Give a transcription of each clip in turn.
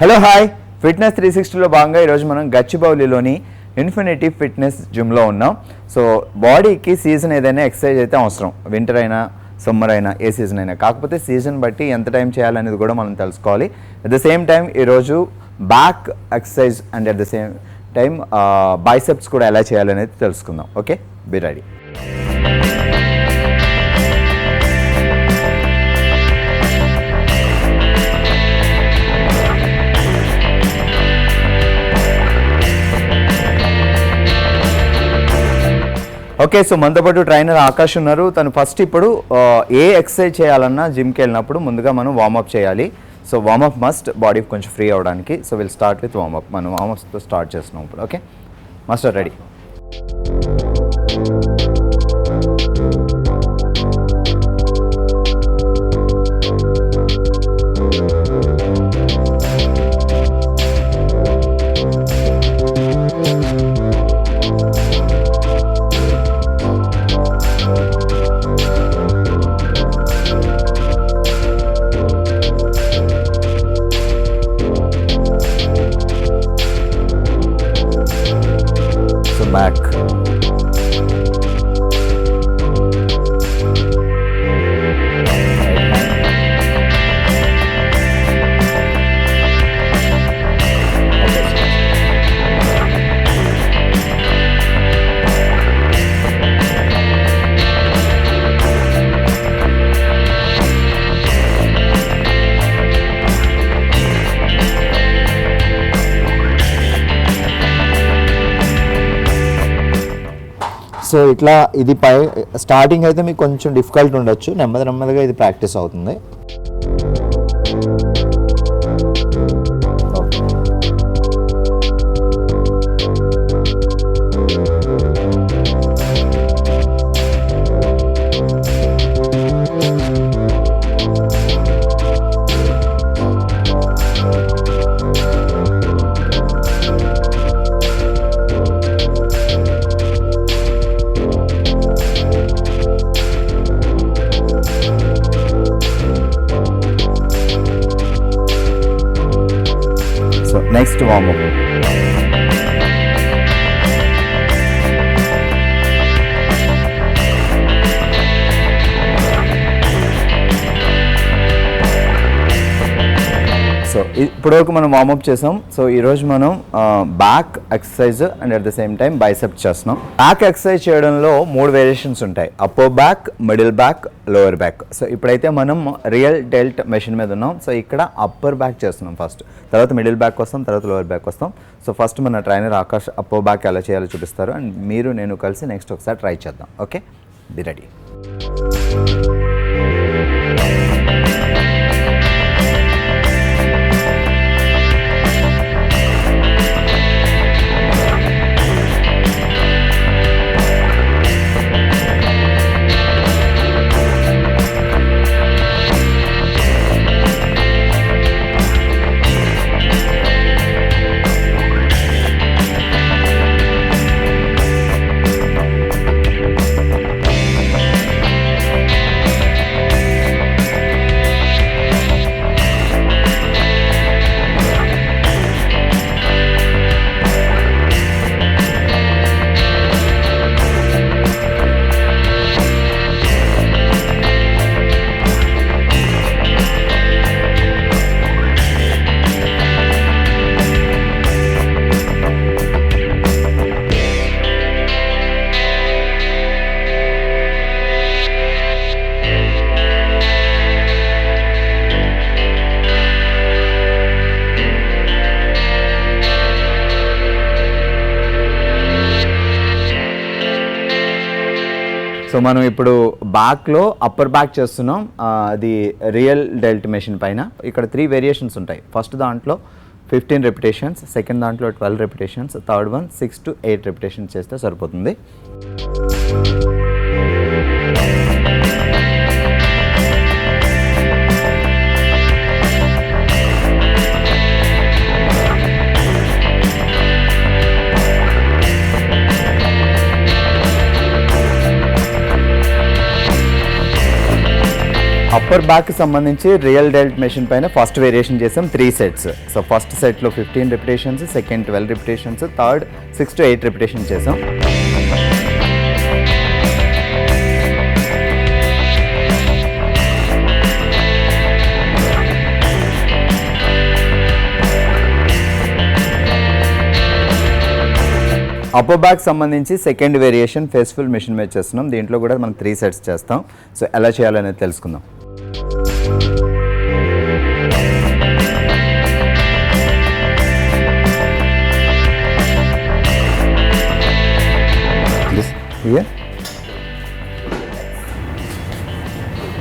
Hello hi fitness 360లో భాగంగా ఈరోజు మనం గచ్చిబౌలిలోని ఇన్ఫినిటీ ఫిట్నెస్ జిమ్లో ఉన్నాం. సో బాడీకి సీజన్ ఏదైనా ఎక్సర్సైజ్ అయితే అవసరం, వింటర్ అయినా సమ్మర్ అయినా ఏ సీజన్ అయినా. కాకపోతే సీజన్ బట్టి ఎంత టైం చేయాలనేది కూడా మనం తెలుసుకోవాలి. అట్ ద సేమ్ టైం ఈరోజు back exercise and at the same time biceps కూడా ఎలా చేయాలనేది తెలుసుకుందాం. Okay, be ready. Okay, so మనతో పాటు ట్రైనర్ ఆకాష్ ఉన్నారు. తను ఫస్ట్ ఇప్పుడు ఏ ఎక్సర్సైజ్ చేయాలన్నా జిమ్కి వెళ్ళినప్పుడు ముందుగా మనం వార్మప్ చేయాలి. సో వార్మప్ మస్ట్, బాడీ కొంచెం ఫ్రీ అవ్వడానికి. So will start with warm up. మనం వార్మప్స్తో స్టార్ట్ చేస్తున్నాం ఇప్పుడు. Okay master, ready? Back. So ఇట్లా ఇది స్టార్టింగ్ అయితే మీకు కొంచెం డిఫికల్ట్ ఉండొచ్చు, నెమ్మదిగా ఇది ప్రాక్టీస్ అవుతుంది. Next warm up. సో ఇప్పటివరకు మనం వార్మప్ చేసాం. సో ఈరోజు మనం back exercise and at the same time bicep చేస్తున్నాం. బ్యాక్ ఎక్సర్సైజ్ చేయడంలో 3 వేరియేషన్స్ ఉంటాయి: upper back, middle back, lower back. So ఇప్పుడైతే మనం రియల్ డెల్ట్ మెషిన్ మీద ఉన్నాం. సో ఇక్కడ అప్పర్ బ్యాక్ చేస్తున్నాం ఫస్ట్, తర్వాత మిడిల్ బ్యాక్ వస్తాం, తర్వాత లోవర్ బ్యాక్ వస్తాం. సో ఫస్ట్ మన ట్రైనర్ ఆకాష్ అప్పర్ బ్యాక్ ఎలా చేయాలో చూపిస్తారు, అండ్ మీరు నేను కలిసి నెక్స్ట్ ఒకసారి ట్రై చేద్దాం. Okay, be ready. సో మనం ఇప్పుడు బ్యాక్లో అప్పర్ బ్యాక్ చేస్తున్నాం. అది రియల్ డెల్ట్ మెషిన్ పైన. ఇక్కడ 3 వేరియేషన్స్ ఉంటాయి. ఫస్ట్ దాంట్లో 15 రెపిటేషన్స్, సెకండ్ దాంట్లో 12 repetitions, third one 6 to 8 repetitions చేస్తే సరిపోతుంది. అప్పర్ బ్యాక్ సంబంధించి రియల్ డెల్ట్ మెషిన్ పైన ఫస్ట్ వేరియేషన్ చేసాం 3 సెట్స్. సో ఫస్ట్ సెట్లో 15 repetitions, second 12 repetitions, third 6 to 8 repetition చేసాం. అప్పర్ బ్యాక్ సంబంధించి సెకండ్ వేరియేషన్ ఫేస్ఫుల్ మెషిన్ మీద చేస్తున్నాం. దీంట్లో కూడా మనం 3 సెట్స్ చేస్తాం. సో ఎలా చేయాలనేది తెలుసుకుందాం. Here.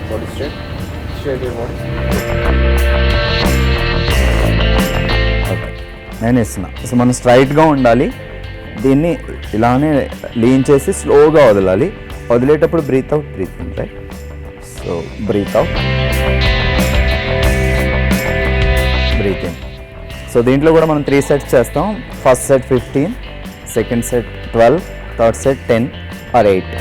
Body straight. Straight your body. Okay. నేను ఇస్తున్నా. సో మనం స్ట్రైట్గా ఉండాలి. దీన్ని ఇలానే లీన్ చేసి స్లోగా వదలాలి. వదిలేటప్పుడు breathe out, breathe in, right? So breathe out, breathe in. So దీంట్లో కూడా మనం 3 సెట్స్ చేస్తాం. First set 15, second set 12, third set 10 or 8.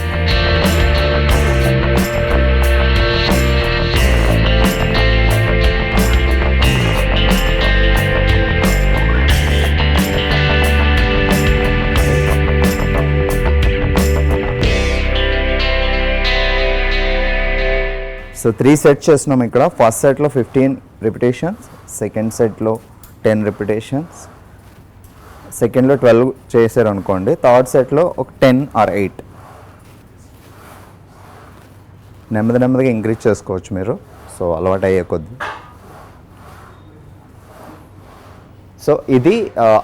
So 3 sets చేస్తున్నాం ఇక్కడ. ఫస్ట్ సెట్లో 15 రిపిటేషన్స్, సెకండ్ సెట్లో 10 రిపిటేషన్స్, సెకండ్లో 12 చేశారు అనుకోండి, థర్డ్ సెట్లో ఒక 10 or 8. నెమ్మదిగా ఇంక్రీజ్ చేసుకోవచ్చు మీరు, సో అలవాటు అయ్యే కొద్ది. సో ఇది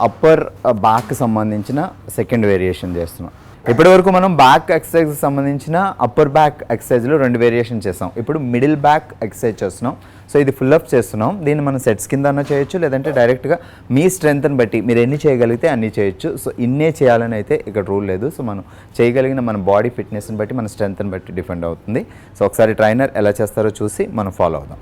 అప్పర్ బ్యాక్ సంబంధించిన సెకండ్ వేరియేషన్ చేస్తున్నాం. ఇప్పటి వరకు మనం బ్యాక్ ఎక్సర్సైజ్ సంబంధించిన అప్పర్ బ్యాక్ ఎక్సర్సైజ్లో 2 వేరియేషన్ చేస్తాం. ఇప్పుడు మిడిల్ బ్యాక్ ఎక్సర్సైజ్ చేస్తున్నాం. సో ఇది ఫుల్ అప్ చేస్తున్నాం. దీన్ని మనం సెట్స్ కింద అన్నా చేయొచ్చు, లేదంటే డైరెక్ట్గా మీ స్ట్రెంత్ని బట్టి మీరు ఎన్ని చేయగలిగితే అన్ని చేయొచ్చు. సో ఇన్నే చేయాలని అయితే ఇక్కడ రూల్ లేదు. సో మనం చేయగలిగిన మన బాడీ ఫిట్నెస్ని బట్టి, మన స్ట్రెంత్ని బట్టి డిపెండ్ అవుతుంది. సో ఒకసారి ట్రైనర్ ఎలా చేస్తారో చూసి మనం ఫాలో అవుదాం.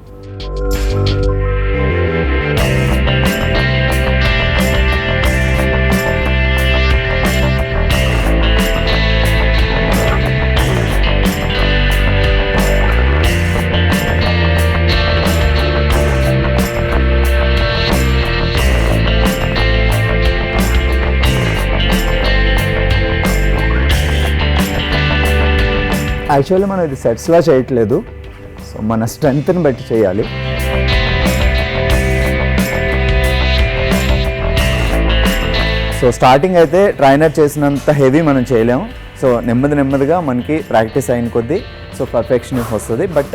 యాక్చువల్లీ మనం ఇది సెట్స్లా చేయట్లేదు. సో మన స్ట్రెంగ్త్ని బట్టి చేయాలి. సో స్టార్టింగ్ అయితే ట్రైనర్ చేసినంత హెవీ మనం చేయలేము. సో నెమ్మదిగా మనకి ప్రాక్టీస్ అయిన కొద్దీ సో పర్ఫెక్షన్ వస్తుంది. బట్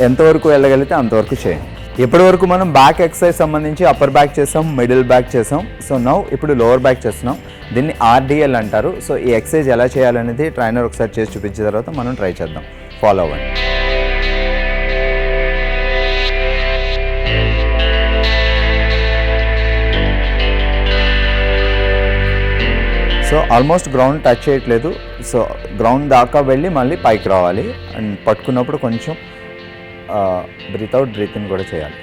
ఎంతవరకు వెళ్ళగలిగితే అంతవరకు చేయండి. ఇప్పటి వరకు మనం బ్యాక్ ఎక్సర్సైజ్ సంబంధించి అప్పర్ బ్యాక్ చేసాం, మిడిల్ బ్యాక్ చేసాం. సో నౌ ఇప్పుడు లోవర్ బ్యాక్ చేస్తున్నాం. దీన్ని RDL అంటారు. సో ఈ ఎక్సర్సైజ్ ఎలా చేయాలనేది ట్రైనర్ ఒకసారి చేసి చూపించిన తర్వాత మనం ట్రై చేద్దాం. ఫాలో అవ్వండి. సో ఆల్మోస్ట్ గ్రౌండ్ టచ్ చేయట్లేదు. సో గ్రౌండ్ దాకా వెళ్ళి మళ్ళీ పైకి రావాలి. అండ్ పట్టుకున్నప్పుడు కొంచెం బ్రీత్ అవుట్, బ్రీత్ ఇన్ కూడా చేయాలి.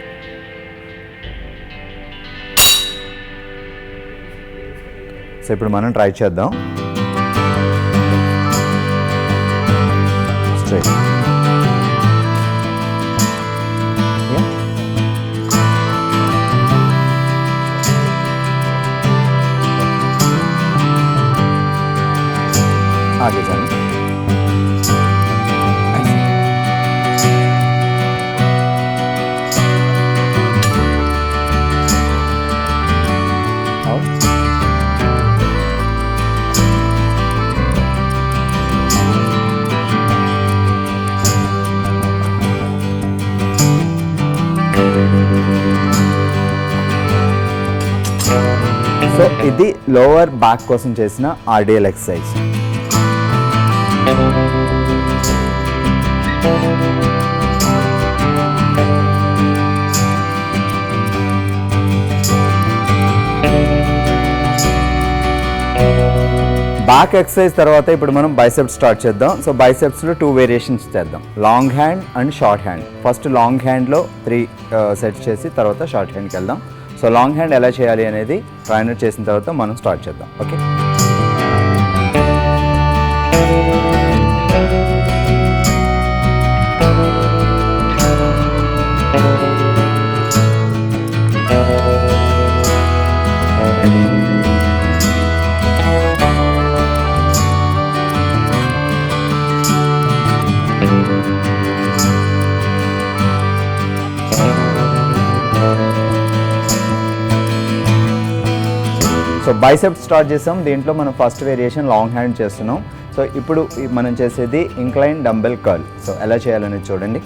సో ఇప్పుడు మనం ట్రై చేద్దాం. స్ట్రైట్, आगे जाएंगे. సో ఇది లోవర్ బ్యాక్ కోసం చేసిన RDL ఎక్సర్సైజ్. బ్యాక్ ఎక్సర్సైజ్ తర్వాత ఇప్పుడు మనం బైసెప్స్ స్టార్ట్ చేద్దాం. సో బైసెప్స్లో 2 వేరియేషన్స్ చేద్దాం, long hand and short hand. First long హ్యాండ్లో 3 సెట్స్ చేసి తర్వాత షార్ట్ హ్యాండ్కి వెళ్దాం. సో లాంగ్ హ్యాండ్ ఎలా చేయాలి అనేది ట్రైనర్ చేసిన తర్వాత మనం స్టార్ట్ చేద్దాం. ఓకే, సో బైసెప్స్ స్టార్ట్ చేసాం. దీంట్లో మనం ఫస్ట్ వేరియేషన్ లాంగ్ హ్యాండ్ చేస్తున్నాం. సో ఇప్పుడు మనం చేసేది ఇంక్లైన్ డంబెల్ కర్ల్. సో ఎలా చేయాలనేది చూడండి.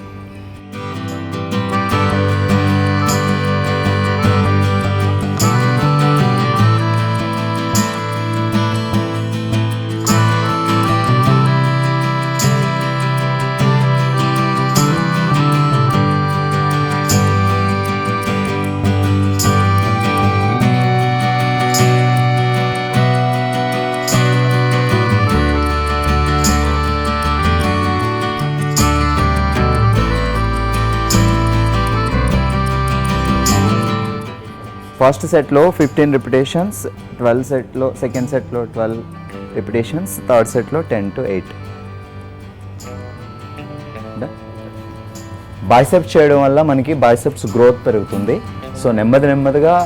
ఫస్ట్ సెట్లో 15 రిపిటేషన్స్, 12 సెట్లో సెకండ్ సెట్లో 12 రిపిటేషన్స్, థర్డ్ సెట్లో 10 to 8. బైసెప్స్ చేయడం వల్ల మనకి బైసెప్స్ గ్రోత్ పెరుగుతుంది. సో నెమ్మదిగా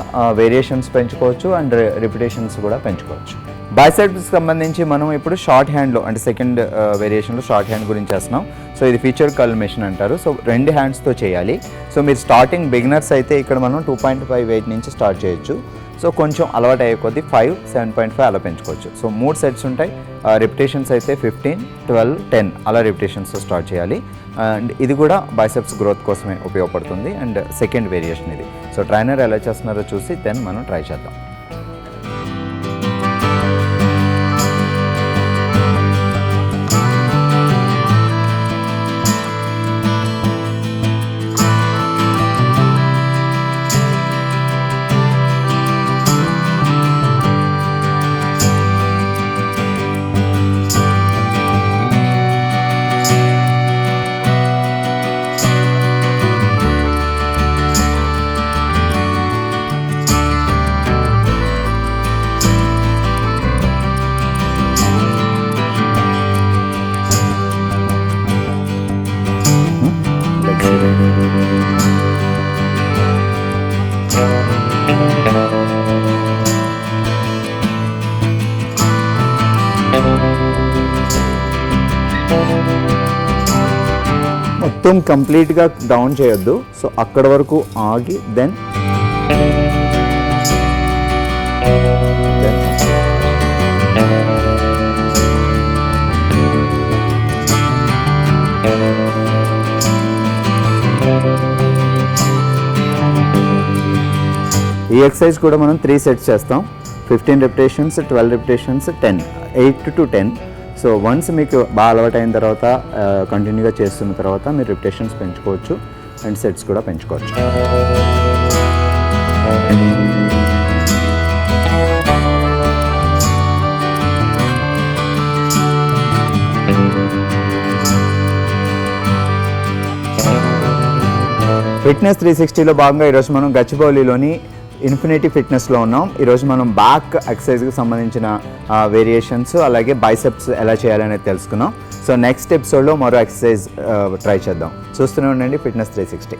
వేరియేషన్స్ పెంచుకోవచ్చు అండ్ రిపిటేషన్స్ కూడా పెంచుకోవచ్చు. బైసెప్స్ సంబంధించి మనం ఇప్పుడు షార్ట్ హ్యాండ్లో అంటే సెకండ్ వేరియేషన్లో షార్ట్ హ్యాండ్ గురించి చేస్తున్నాం. సో ఇది ఫీచర్ కర్ల్ మెషిన్ అంటారు. సో 2 హ్యాండ్స్తో చేయాలి. సో మీరు స్టార్టింగ్ బిగినర్స్ అయితే ఇక్కడ మనం 2.5 వెయిట్ నుంచి స్టార్ట్ చేయొచ్చు. సో కొంచెం అలవాటు అయ్యే కొద్దీ 5, 7.5 అలా పెంచుకోవచ్చు. సో 3 సెట్స్ ఉంటాయి. రిపిటేషన్స్ అయితే 15, 12, 10 అలా రిపిటేషన్స్తో స్టార్ట్ చేయాలి. అండ్ ఇది కూడా బైసెప్స్ గ్రోత్ కోసమే ఉపయోగపడుతుంది. అండ్ సెకండ్ వేరియేషన్ ఇది. సో ట్రైనర్ ఎలా చేస్తున్నారో చూసి దెన్ మనం ట్రై చేద్దాం. మొత్తం కంప్లీట్గా డౌన్ చేయొద్దు. సో అక్కడ వరకు ఆగి దెన్ ఈ ఎక్సర్సైజ్ కూడా మనం 3 సెట్స్ చేస్తాం. 15 repetitions, 12 repetitions, 10, 8 to 10. So once మీకు బాగా అలవాటు అయిన తర్వాత కంటిన్యూగా చేస్తున్న తర్వాత మీరు రిపిటేషన్స్ పెంచుకోవచ్చు అండ్ సెట్స్ కూడా పెంచుకోవచ్చు. ఫిట్నెస్ 360లో భాగంగా ఈరోజు మనం గచ్చిబౌలిలోని ఇన్ఫినిటీ ఫిట్నెస్లో ఉన్నాం. ఈరోజు మనం బ్యాక్ ఎక్సర్సైజ్కి సంబంధించిన వేరియేషన్స్ అలాగే బైసెప్స్ ఎలా చేయాలనేది తెలుసుకున్నాం. సో నెక్స్ట్ ఎపిసోడ్లో మరో ఎక్సర్సైజ్ ట్రై చేద్దాం. చూస్తూనే ఉండండి ఫిట్నెస్ 360.